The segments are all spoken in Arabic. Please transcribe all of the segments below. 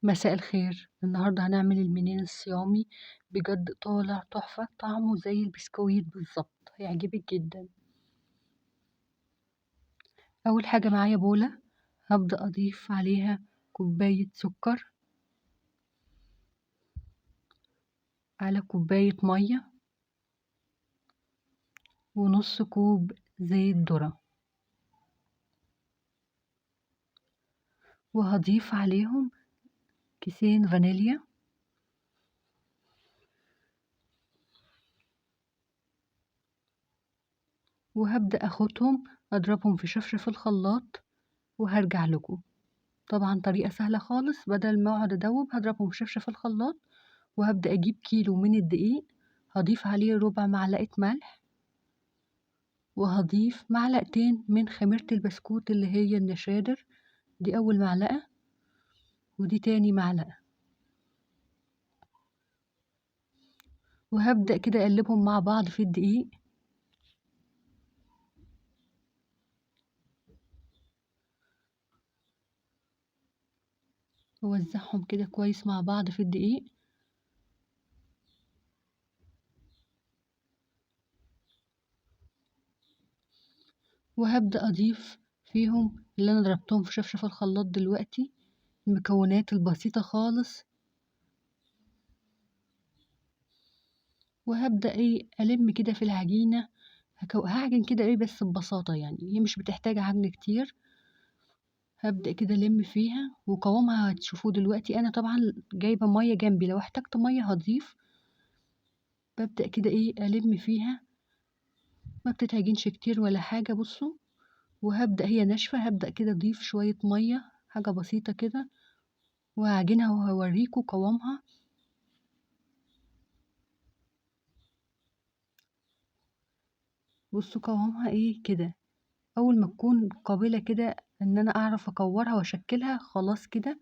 مساء الخير. النهاردة هنعمل المنين الصيامي. بجد طالع تحفة، طعمه زي البسكويت بالظبط، هيعجبك جدا. أول حاجة معايا بولة، هبدأ أضيف عليها كوباية سكر على كوباية مية ونص كوب زيت ذرة، وهضيف عليهم كيسين فانيليا، وهبدأ أخدهم أضربهم في شفشة الخلاط وهرجع لكم. طبعا طريقة سهلة خالص، بدل ما اقعد ادوب هضربهم في شفشة الخلاط. وهبدأ اجيب كيلو من الدقيق، هضيف عليه ربع معلقة ملح، وهضيف معلقتين من خميرة البسكوت اللي هي النشادر، دي أول معلقة ودي تاني معلقة، وهبدأ كده أقلبهم مع بعض في الدقيق. ووزعهم كده كويس مع بعض في الدقيق، وهبدأ أضيف فيهم اللي أنا ضربتهم في شفشة الخلاط دلوقتي، المكونات البسيطة خالص، وهبدأ ألم كده في العجينة. هعجن كده بس ببساطة، يعني هي مش بتحتاج عجن كتير. هبدأ كده ألم فيها، وقوامها هتشوفوه دلوقتي. أنا طبعا جايبة مية جنبي، لو احتجت مية هضيف. ببدأ كده ألم فيها، ما بتتعجنش كتير ولا حاجة، بصوا. وهبدأ هي ناشفة، هبدأ كده أضيف شوية مية، حاجة بسيطة كده، وهعجنها وهوريكوا قوامها. بصوا قوامها كده. أول ما تكون قابلة كده إن أنا أعرف أكورها وأشكلها، خلاص كده.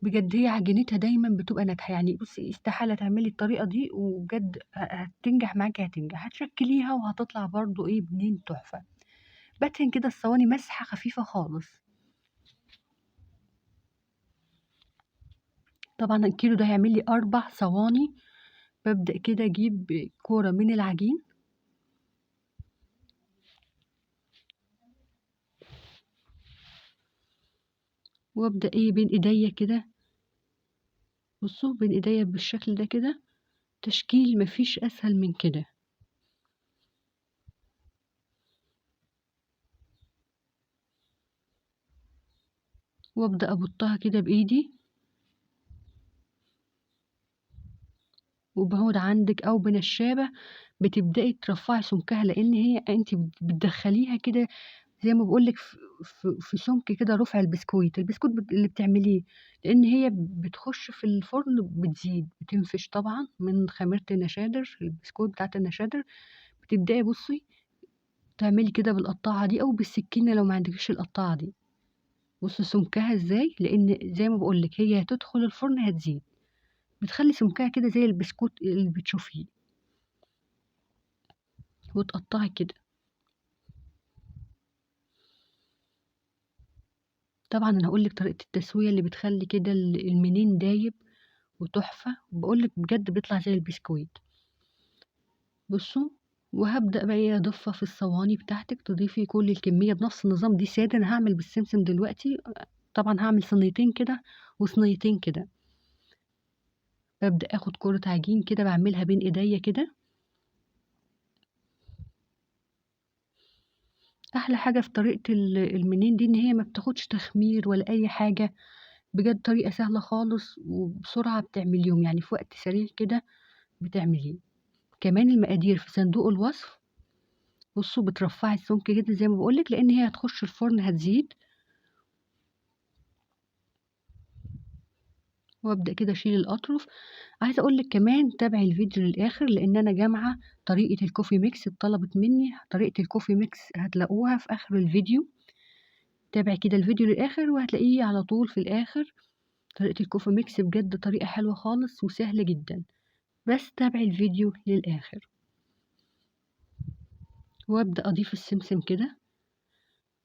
بجد هي عجينتها دايما بتبقى ناجحة، يعني بصي استحالة تعملي الطريقة دي وبجد هتنجح معاكي، هتنجح، هتشكليها وهتطلع برضو بنين تحفة. بدهن كده الصواني مسحة خفيفة خالص. طبعا الكيلو ده هيعمل لي 4 صواني. ببدأ كده أجيب كورة من العجين، وأبدأ بين إيديا كده. بصوا بين إيديا بالشكل ده كده، تشكيل مفيش أسهل من كده. وأبدأ أبطها كده بإيدي، وبعود عندك أو بنشابة بتبدأي ترفعي سمكها، لأن هي أنت بتدخليها كده زي ما بقولك في سمك كده رفع البسكويت اللي بتعمليه، لأن هي بتخش في الفرن بتزيد بتنفش طبعا من خميرة النشادر، البسكوت بتاعت النشادر. بتبدأي بصي تعملي كده بالقطاعة دي أو بالسكينة لو ما عندكش القطاعة دي. بصي سمكها ازاي، لأن زي ما بقولك هي هتدخل الفرن هتزيد، بتخلي سمكها كده زي البسكوت اللي بتشوفيه، وتقطعي كده. طبعا انا هقولك طريقة التسوية اللي بتخلي كده المنين دايب وتحفة، بقولك بجد بيطلع زي البسكويت. بصوا، وهبدأ بقى اضيفها في الصواني بتاعتك، تضيفي كل الكمية بنفس النظام. دي سادة، انا هعمل بالسمسم دلوقتي. طبعا هعمل صينيتين كده وصينيتين كده. ببدأ اخد كرة عجين كده بعملها بين ايديا كده. احلى حاجة في طريقة المنين دي ان هي ما بتاخدش تخمير ولا اي حاجة. بجد طريقة سهلة خالص وبسرعة بتعمليهم، يعني في وقت سريع كده بتعمليه. كمان المقادير في صندوق الوصف. بصوا بترفعي السمك كده زي ما بقولك، لان هي هتخش الفرن هتزيد. وابدا كده اشيل الاطرف. عايزه اقولك كمان تابعي الفيديو للاخر، لان انا جامعه طريقه الكوفي ميكس اتطلبت مني. طريقه الكوفي ميكس هتلاقوها في اخر الفيديو. تابعي كده الفيديو للاخر وهتلاقيه على طول في الاخر. طريقه الكوفي ميكس بجد طريقه حلوه خالص وسهله جدا، بس تابعي الفيديو للاخر. وابدا اضيف السمسم كده.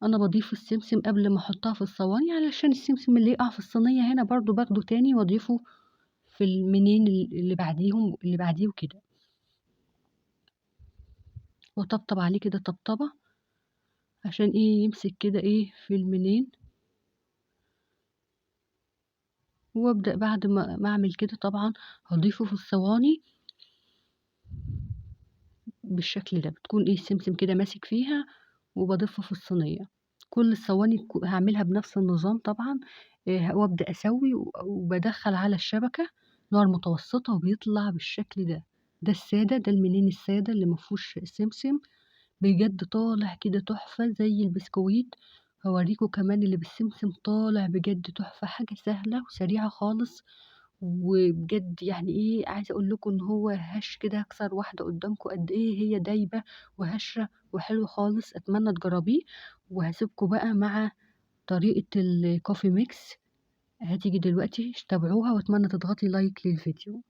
أنا باضيف السمسم قبل ما أحطها في الصواني، علشان السمسم اللي يقع في الصينية هنا برضه باخده تاني وأضيفه في المنين اللي بعديهم اللي بعديه وكده، وأطبطب عليه كده طبطبة عشان إيه يمسك كده إيه في المنين. وأبدأ بعد ما أعمل كده طبعًا هاضيفه في الصواني بالشكل ده، بتكون إيه السمسم كده ماسك فيها وباضيفها في الصينية. كل الصواني هاعملها بنفس النظام طبعًا، وأبدأ أسوي وبادخّل على الشبكة نار متوسطة وبيطلع بالشكل ده. ده السادة، ده المنين السادة اللي ما فيهوش سمسم، بجد طالع كده تحفة زي البسكويت. هاوريكم كمان اللي بالسمسم طالع بجد تحفة، حاجة سهلة وسريعة خالص. وبجد يعني إيه، عايزة أقول لكم إن هو هَش كده، هاكسر واحدة قدّامكم قد إيه هي دايبة وهشة وحلوة خالص، أتمنى تجرّبيه. وهاسيبكم بقى مع طريقة الcoffee mix هتيجي دلوقتي، تابعوها وأتمنى تضغطي لايك للفيديو.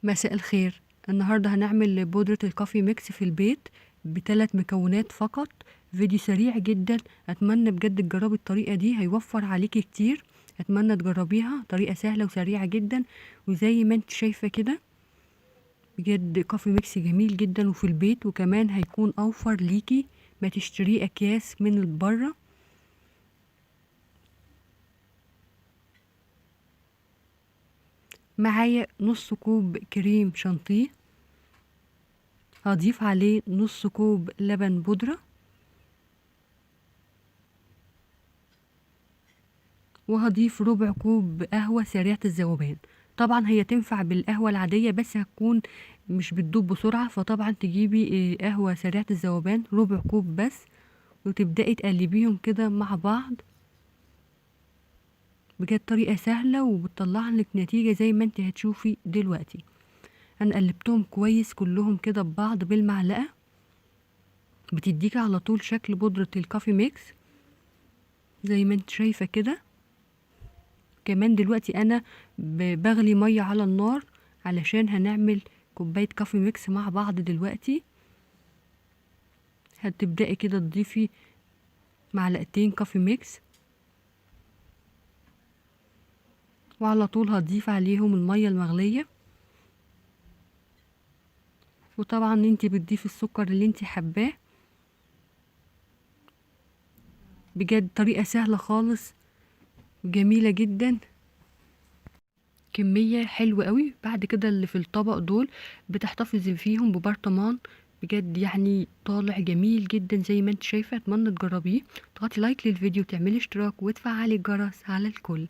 مساء الخير، النهاردة هنعمل بودرة الكوفي ميكس في البيت ب3 مكونات فقط. فيديو سريع جدا، أتمنى بجد تجربي الطريقة دي، هيوفر عليكي كتير. أتمنى تجربيها، طريقة سهلة وسريعة جدا. وزي ما انت شايفة كده بجد كوفي ميكس جميل جدا وفي البيت، وكمان هيكون أوفر ليكي ما تشتريه أكياس من بره. معايا نص كوب كريم شانتيه، هضيف عليه نص كوب لبن بودرة، وهضيف ربع كوب قهوة سريعة الذوبان. طبعا هي تنفع بالقهوة العادية بس هتكون مش بتدوب بسرعة، فطبعا تجيبي قهوة سريعة الذوبان ربع كوب بس، وتبدأي تقلبيهم كده مع بعض. بجد طريقة سهلة وبتطلع لك نتيجة زي ما انت هتشوفي دلوقتي. انا قلبتهم كويس كلهم كده ببعض بالمعلقة، بتديك على طول شكل بودرة الكافي ميكس زي ما انت شايفة كده. كمان دلوقتي انا بغلي مية على النار علشان هنعمل كوباية كافي ميكس مع بعض دلوقتي. هتبدأي كده تضيفي معلقتين كافي ميكس، وعلى طول هتضيف عليهم المية المغلية. وطبعا انتي بتضيفي السكر اللي انتي حباه. بجد طريقة سهلة خالص جميلة جدا، كمية حلوة قوي. بعد كده اللي في الطبق دول بتحتفظي فيهم ببرطمان، بجد يعني طالع جميل جدا زي ما انت شايفة. اتمنى تجربيه، تضغطي لايك للفيديو، تعملي اشتراك وتفعلي الجرس على الكل.